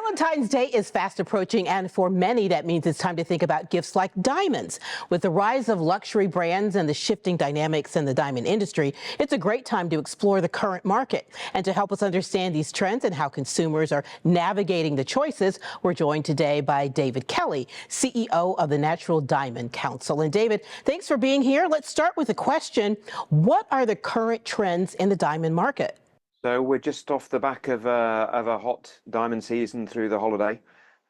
Valentine's Day is fast approaching, and for many, that means it's time to think about gifts like diamonds. With the rise of luxury brands and the shifting dynamics in the diamond industry, it's a great time to explore the current market. And to help us understand these trends and how consumers are navigating the choices, we're joined today by David Kellie, CEO of the Natural Diamond Council. And David, thanks for being here. Let's start with a question. What are the current trends in the diamond market? So we're just off the back of a hot diamond season through the holiday.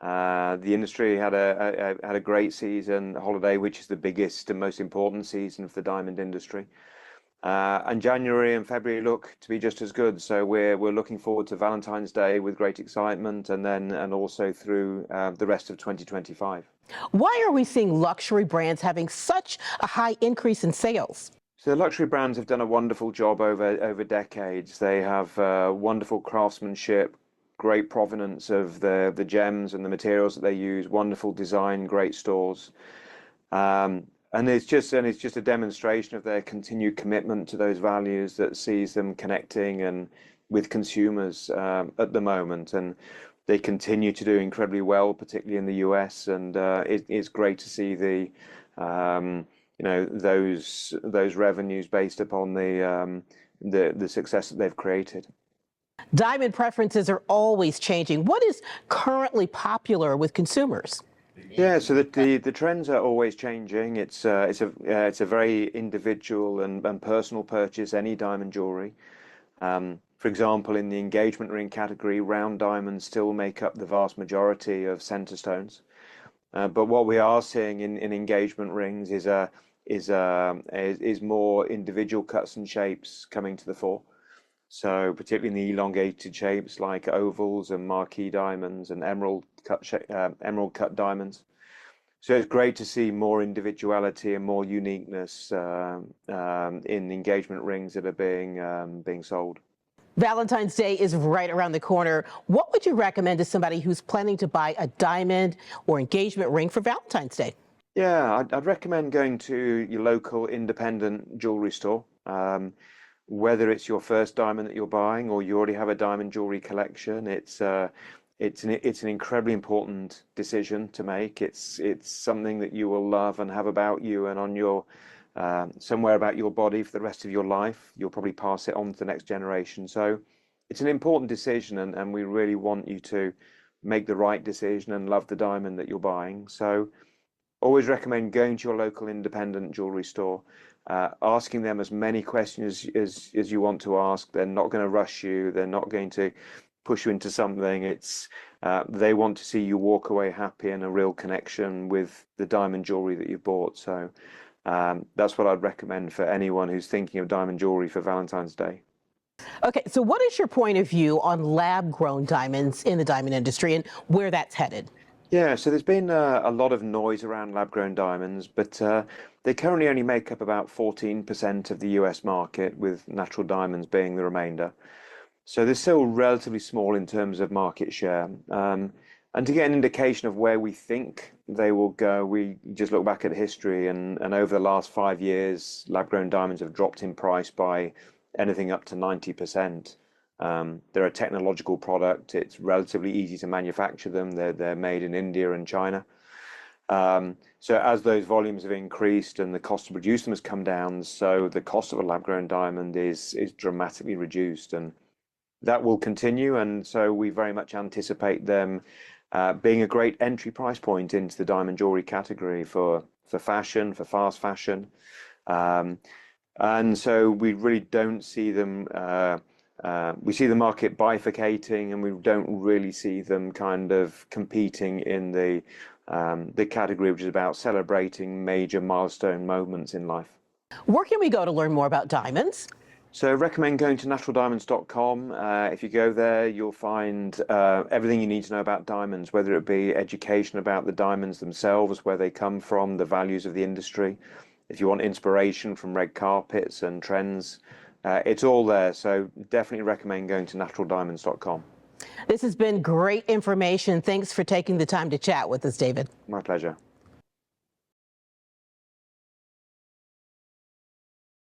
The industry had a great season holiday, which is the biggest and most important season for the diamond industry. And January and February look to be just as good. So we're looking forward to Valentine's Day with great excitement, and also through the rest of 2025. Why are we seeing luxury brands having such a high increase in sales? So the luxury brands have done a wonderful job over decades. They have wonderful craftsmanship, great provenance of the gems and the materials that they use, wonderful design, great stores. And it's just a demonstration of their continued commitment to those values that sees them connecting and with consumers at the moment. And they continue to do incredibly well, particularly in the US. And it's great to see those revenues based upon the success that they've created. Diamond preferences are always changing. What is currently popular with consumers? Yeah, so the trends are always changing. It's a very individual and personal purchase, any diamond jewelry. For example, in the engagement ring category, round diamonds still make up the vast majority of center stones. But what we are seeing in engagement rings is more individual cuts and shapes coming to the fore. So particularly in the elongated shapes like ovals and marquee diamonds and emerald cut diamonds. So it's great to see more individuality and more uniqueness in engagement rings that are being sold. Valentine's Day is right around the corner. What would you recommend to somebody who's planning to buy a diamond or engagement ring for Valentine's Day? Yeah, I'd recommend going to your local independent jewelry store. Whether it's your first diamond that you're buying or you already have a diamond jewelry collection, it's an incredibly important decision to make. It's something that you will love and have about you and on your somewhere about your body for the rest of your life. You'll probably pass it on to the next generation. So it's an important decision, and we really want you to make the right decision and love the diamond that you're buying. So always recommend going to your local independent jewelry store, asking them as many questions as you want to ask. They're not going to rush you. They're not going to push you into something. They want to see you walk away happy and a real connection with the diamond jewelry that you've bought. So that's what I'd recommend for anyone who's thinking of diamond jewelry for Valentine's Day. Okay, so what is your point of view on lab-grown diamonds in the diamond industry and where that's headed? Yeah, so there's been a lot of noise around lab-grown diamonds, but they currently only make up about 14% of the US market, with natural diamonds being the remainder. So they're still relatively small in terms of market share. And to get an indication of where we think they will go, we just look back at history, and over the last 5 years, lab-grown diamonds have dropped in price by anything up to 90%. They're a technological product. It's relatively easy to manufacture them. They're made in India and China. So as those volumes have increased and the cost to produce them has come down, so the cost of a lab-grown diamond is dramatically reduced, and that will continue. And so we very much anticipate them being a great entry price point into the diamond jewelry category for fashion, for fast fashion. And so we really don't see them. We see the market bifurcating, and we don't really see them kind of competing in the category which is about celebrating major milestone moments in life. Where can we go to learn more about diamonds? So I recommend going to naturaldiamonds.com. If you go there, you'll find everything you need to know about diamonds, whether it be education about the diamonds themselves, where they come from, the values of the industry. If you want inspiration from red carpets and trends, it's all there. So definitely recommend going to naturaldiamonds.com. This has been great information. Thanks for taking the time to chat with us, David. My pleasure.